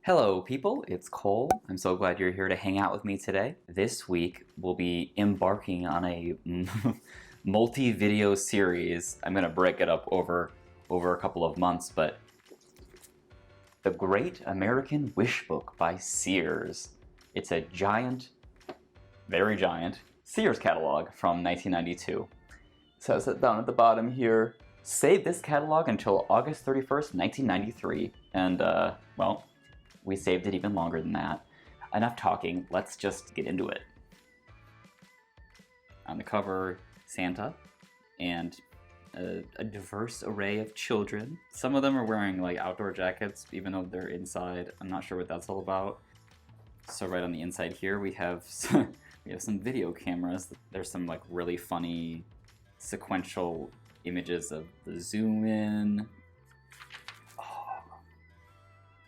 Hello people, it's Cole. I'm so glad you're here to hang out with me today. This week we'll be embarking on a multi-video series. I'm gonna break it up over a couple of months, but The Great American Wish Book by Sears. It's a giant, very giant, Sears catalog from 1992. It says it down at the bottom here. Save this catalog until August 31st, 1993. And, well, we saved it even longer than that. Enough talking, let's just get into it. On the cover, Santa and a diverse array of children. Some of them are wearing like outdoor jackets, even though they're inside. I'm not sure what that's all about. So right on the inside here, we have some video cameras. There's some like really funny sequential images of the zoom in.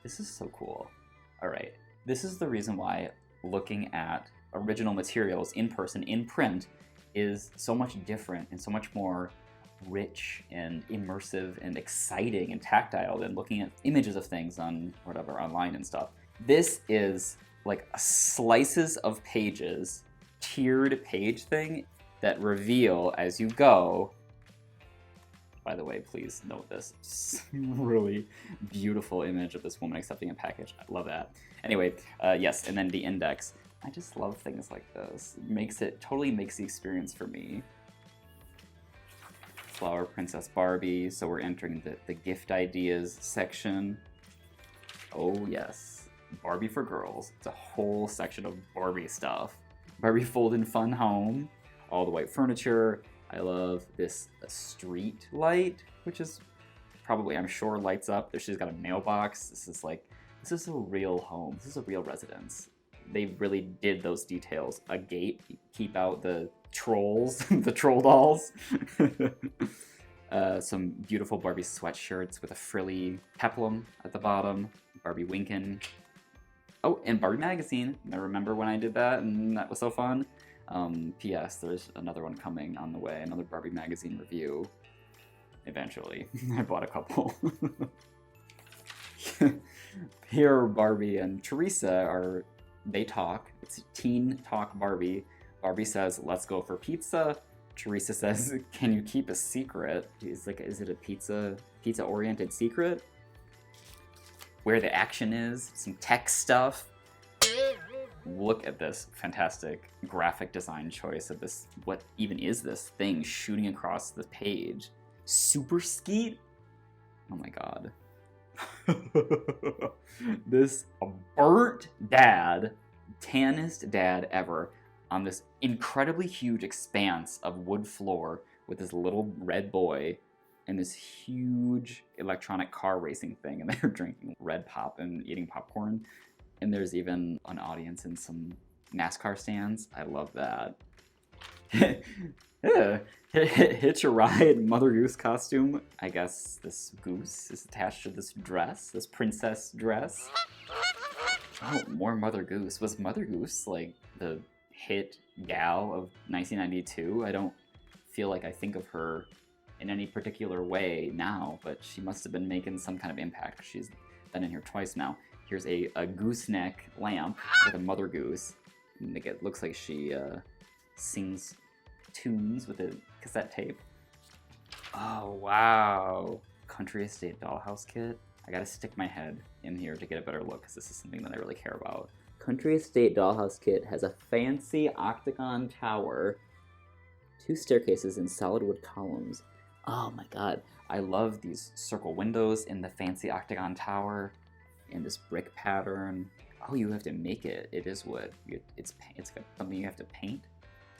This is so cool. All right, this is the reason why looking at original materials in person, in print, is so much different and so much more rich and immersive and exciting and tactile than looking at images of things on whatever, online and stuff. This is like a slices of pages, tiered page thing that reveal as you go. By the way, please note this really beautiful image of this woman accepting a package. I love that. Anyway, yes, and then the index. I just love things like this. Totally makes the experience for me. Flower Princess Barbie, so we're entering the gift ideas section. Oh yes, Barbie for girls. It's a whole section of Barbie stuff. Barbie Fold-In Fun Home, all the white furniture. I love this street light, which is probably, I'm sure, lights up. She's got a mailbox. This is a real home. This is a real residence. They really did those details. A gate, keep out the trolls, the troll dolls. Some beautiful Barbie sweatshirts with a frilly peplum at the bottom. Barbie winkin'. Oh, and Barbie magazine. I remember when I did that, and that was so fun. P.S. There's another one coming on the way, another Barbie magazine review. Eventually. I bought a couple. Here, Barbie and Teresa they talk. It's teen talk Barbie. Barbie says, let's go for pizza. Teresa says, can you keep a secret? Is it a pizza-oriented secret? Where the action is, some tech stuff. Look at this fantastic graphic design choice of this. What even is this thing shooting across the page? Super Skeet? Oh my god. This burnt dad, tannest dad ever, on this incredibly huge expanse of wood floor with this little red boy and this huge electronic car racing thing, and they're drinking red pop and eating popcorn. And there's even an audience in some NASCAR stands. I love that. Hitch a ride Mother Goose costume. I guess this goose is attached to this dress, this princess dress. Oh, more Mother Goose. Was Mother Goose like the hit gal of 1992? I don't feel like I think of her in any particular way now, but she must have been making some kind of impact. She's been in here twice now. Here's a gooseneck lamp with a Mother Goose. And it looks like she sings tunes with a cassette tape. Oh, wow. Country Estate Dollhouse kit. I gotta stick my head in here to get a better look, because this is something that I really care about. Country Estate Dollhouse kit has a fancy octagon tower, 2 staircases and solid wood columns. Oh my god. I love these circle windows in the fancy octagon tower. In this brick pattern. Oh, you have to make it. It is wood. It's got something you have to paint.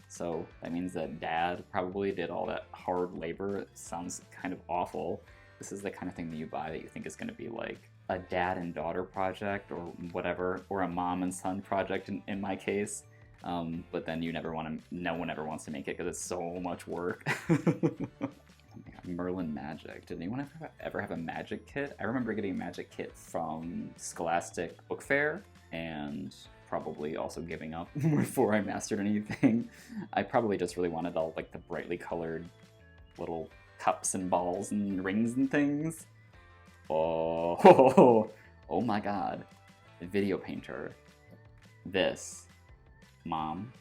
So that means that Dad probably did all that hard labor. It sounds kind of awful. This is the kind of thing that you buy that you think is going to be like a dad and daughter project or whatever, or a mom and son project in my case. But then no one ever wants to make it because it's so much work. Merlin Magic. Did anyone ever have a magic kit? I remember getting a magic kit from Scholastic Book Fair, and probably also giving up before I mastered anything. I probably just really wanted all like the brightly colored little cups and balls and rings and things. Oh, oh my god. video painter. This, Mom,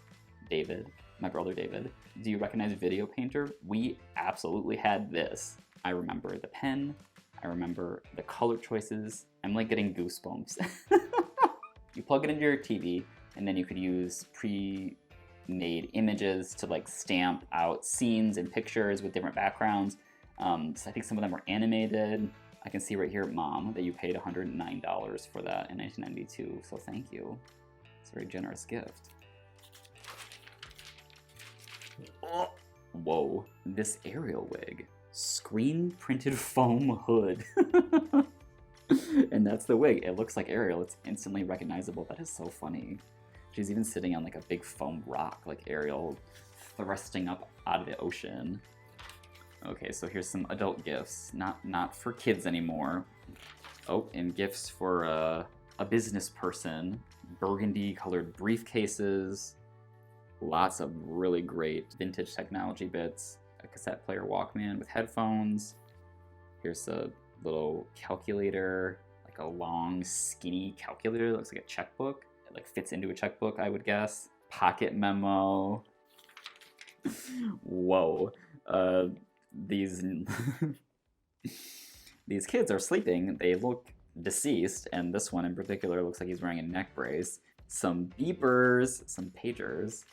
David, my brother David. Do you recognize video painter? We absolutely had this. I remember the pen. I remember the color choices. I'm like getting goosebumps. You plug it into your TV, and then you could use pre-made images to like stamp out scenes and pictures with different backgrounds. So I think some of them were animated. I can see right here, Mom, that you paid $109 for that in 1992, so thank you. It's a very generous gift. Oh, whoa, this Ariel wig. Screen printed foam hood. And that's the wig. It looks like Ariel. It's instantly recognizable. That is so funny. She's even sitting on like a big foam rock, like Ariel thrusting up out of the ocean. Okay, so here's some adult gifts. Not for kids anymore. Oh, and gifts for a business person. Burgundy colored briefcases. Lots of really great vintage technology bits. A cassette player Walkman with headphones. Here's a little calculator, like a long, skinny calculator that looks like a checkbook. It like fits into a checkbook, I would guess. Pocket memo. Whoa. These these kids are sleeping. They look deceased, and this one in particular looks like he's wearing a neck brace. Some beepers, some pagers.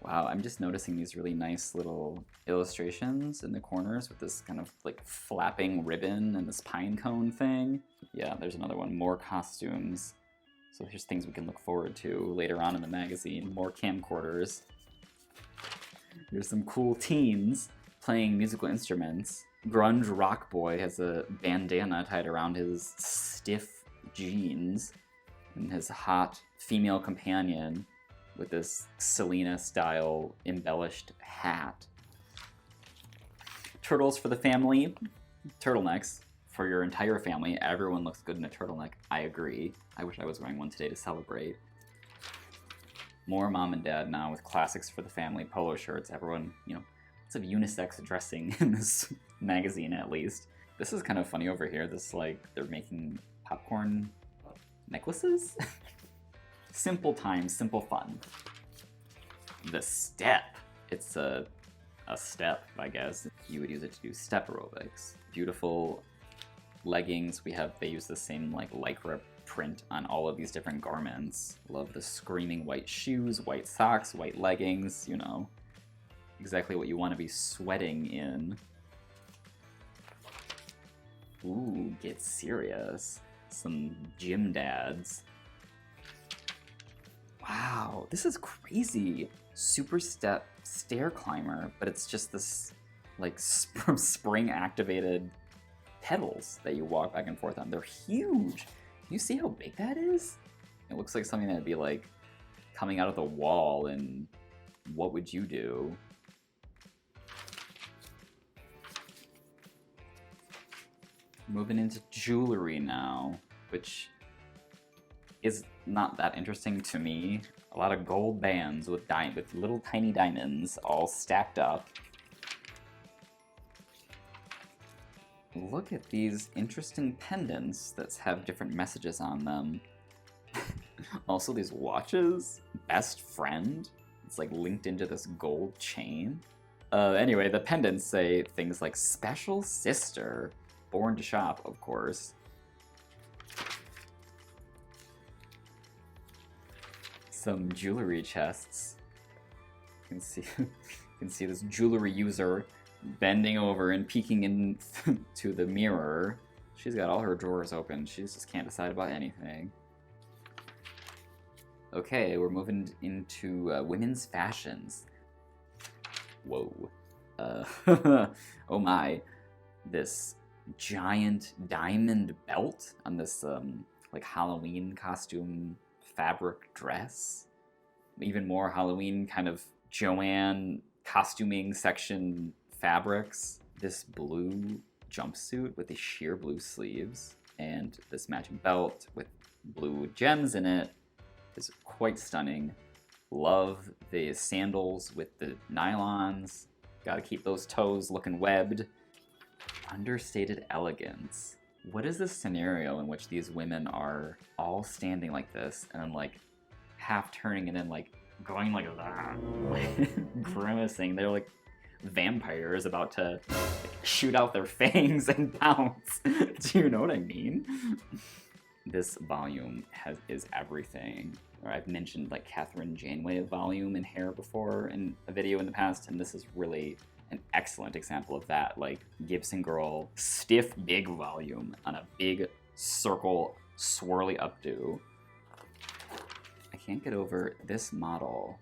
Wow, I'm just noticing these really nice little illustrations in the corners with this kind of like flapping ribbon and this pine cone thing. Yeah, there's another one, more costumes. So here's things we can look forward to later on in the magazine. More camcorders. Here's some cool teens playing musical instruments. Grunge rock boy has a bandana tied around his stiff jeans, and his hot female companion with this Selena-style embellished hat. Turtles for the family. Turtlenecks for your entire family. Everyone looks good in a turtleneck. I agree. I wish I was wearing one today to celebrate. More mom and dad now with classics for the family, polo shirts. Everyone, lots of unisex dressing in this magazine at least. This is kind of funny over here. This like, they're making popcorn necklaces? Simple times, simple fun. The step. It's a step, I guess. You would use it to do step aerobics. Beautiful leggings. They use the same like lycra print on all of these different garments. Love the screaming white shoes, white socks, white leggings, exactly what you want to be sweating in. Ooh, get serious. Some gym dads. Wow, this is crazy. Super step stair climber, but it's just this like spring activated pedals that you walk back and forth on. They're huge. Can you see how big that is? It looks like something that'd be like coming out of the wall in What Would You Do? Moving into jewelry now, which is not that interesting to me. A lot of gold bands with little tiny diamonds all stacked up. Look at these interesting pendants that have different messages on them. Also these watches, best friend. It's like linked into this gold chain. Anyway, the pendants say things like special sister, born to shop, of course. Some jewelry chests. You can see this jewelry user bending over and peeking into the mirror. She's got all her drawers open. She just can't decide about anything. Okay, we're moving into women's fashions. Whoa. Oh my. This giant diamond belt on this like Halloween costume fabric dress. Even more Halloween kind of Joanne costuming section fabrics. This blue jumpsuit with the sheer blue sleeves and this matching belt with blue gems in it is quite stunning. Love the sandals with the nylons. Gotta keep those toes looking webbed. Understated elegance. What is this scenario in which these women are all standing like this and then like half turning and then like going like that, like, grimacing? They're like vampires about to like, shoot out their fangs and pounce. Do you know what I mean? This volume is everything. Or I've mentioned like Catherine Janeway volume in Hair before in a video in the past, and this is really an excellent example of that. Like Gibson Girl, stiff big volume on a big circle swirly updo. I can't get over this model.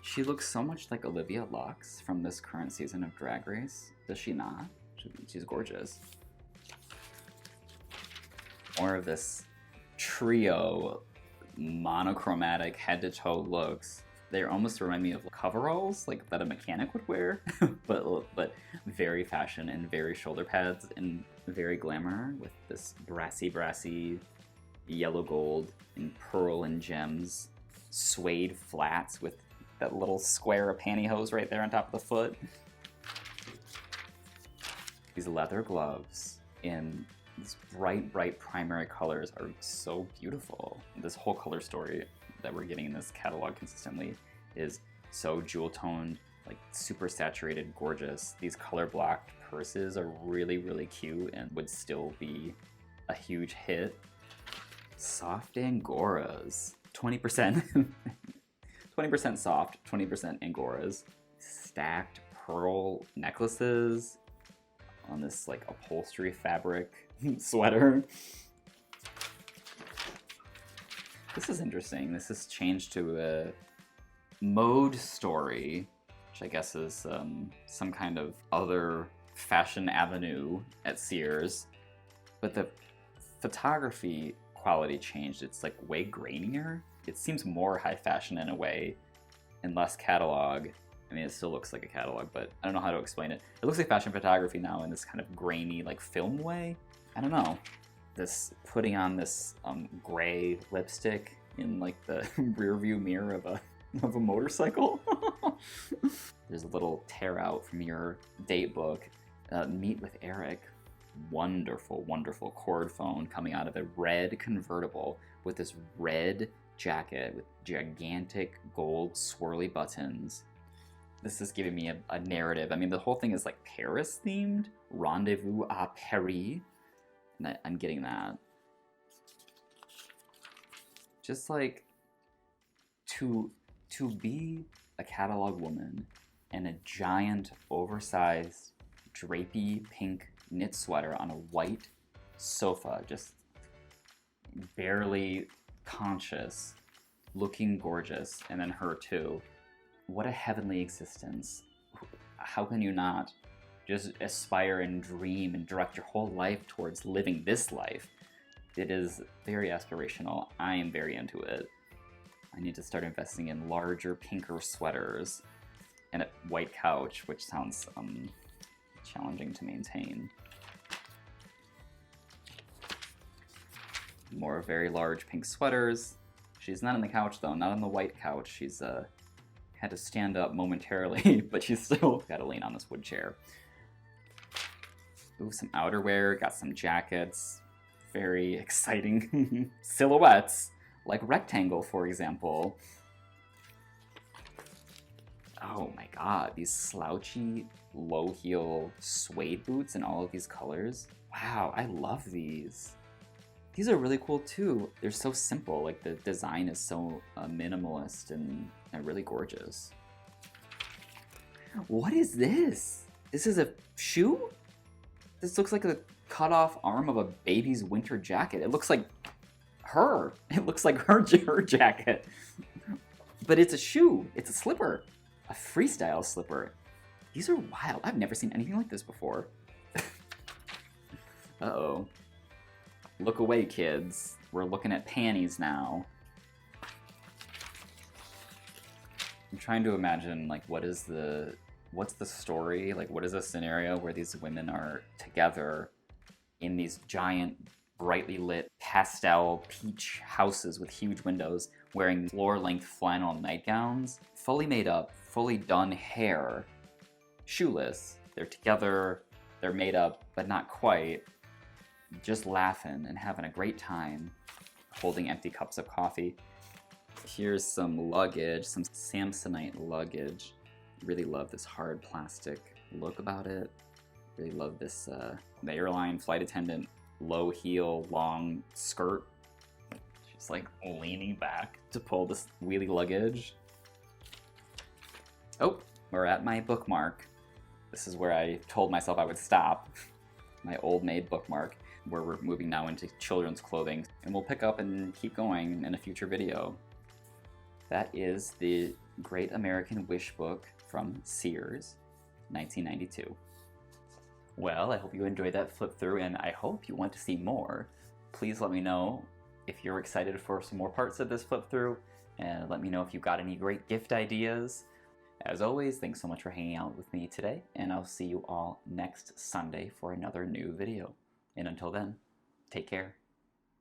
She looks so much like Olivia Lux from this current season of Drag Race. Does she not? She's gorgeous. More of this trio monochromatic head to toe looks. They almost remind me of coveralls like that a mechanic would wear, but very fashion and very shoulder pads and very glamour with this brassy yellow gold and pearl and gems, suede flats with that little square of pantyhose right there on top of the foot. These leather gloves in these bright primary colors are so beautiful. This whole color story that we're getting in this catalog consistently is so jewel toned, like super saturated, gorgeous. These color blocked purses are really cute and would still be a huge hit. Soft Angoras, 20%, 20% soft, 20% Angoras. Stacked pearl necklaces on this like upholstery fabric sweater. This is interesting. This has changed to a mode story, which I guess is some kind of other fashion avenue at Sears. But the photography quality changed. It's like way grainier. It seems more high fashion in a way and less catalog. I mean, it still looks like a catalog, but I don't know how to explain it. It looks like fashion photography now in this kind of grainy, like film way. I don't know. This putting on this gray lipstick in like the rear view mirror of a motorcycle. There's a little tear out from your date book. Meet with Eric. Wonderful cord phone coming out of a red convertible with this red jacket with gigantic gold swirly buttons. This is giving me a narrative. I mean, the whole thing is like Paris themed. Rendezvous à Paris. And I'm getting that. Just like to be a catalog woman in a giant, oversized, drapey pink knit sweater on a white sofa, just barely conscious, looking gorgeous, and then her too. What a heavenly existence. How can you not just aspire and dream and direct your whole life towards living this life? It is very aspirational. I am very into it. I need to start investing in larger, pinker sweaters and a white couch, which sounds challenging to maintain. More very large pink sweaters. She's not on the couch though, not on the white couch. She's had to stand up momentarily, but she's still got to lean on this wood chair. Ooh, some outerwear, got some jackets. Very exciting silhouettes, like Rectangle, for example. Oh my god, these slouchy, low-heel suede boots in all of these colors. Wow, I love these. These are really cool too. They're so simple, like the design is so minimalist and really gorgeous. What is this? This is a shoe? This looks like the cut off arm of a baby's winter jacket. It looks like her. It looks like her jacket. But it's a shoe. It's a slipper. A freestyle slipper. These are wild. I've never seen anything like this before. Uh-oh. Look away, kids. We're looking at panties now. I'm trying to imagine, like, what's the story? Like, what is a scenario where these women are together in these giant, brightly lit pastel peach houses with huge windows, wearing floor-length flannel nightgowns, fully made up, fully done hair, shoeless. They're together, they're made up, but not quite. just laughing and having a great time, holding empty cups of coffee. Here's some luggage, some Samsonite luggage. Really love this hard plastic look about it. Really love this, the airline flight attendant, low heel, long skirt. She's like leaning back to pull this wheelie luggage. Oh, we're at my bookmark. This is where I told myself I would stop. My old maid bookmark, where we're moving now into children's clothing. And we'll pick up and keep going in a future video. That is the Great American Wish book from Sears, 1992. Well, I hope you enjoyed that flip through, and I hope you want to see more. Please let me know if you're excited for some more parts of this flip through, and let me know if you've got any great gift ideas. As always, thanks so much for hanging out with me today, and I'll see you all next Sunday for another new video. And until then, take care.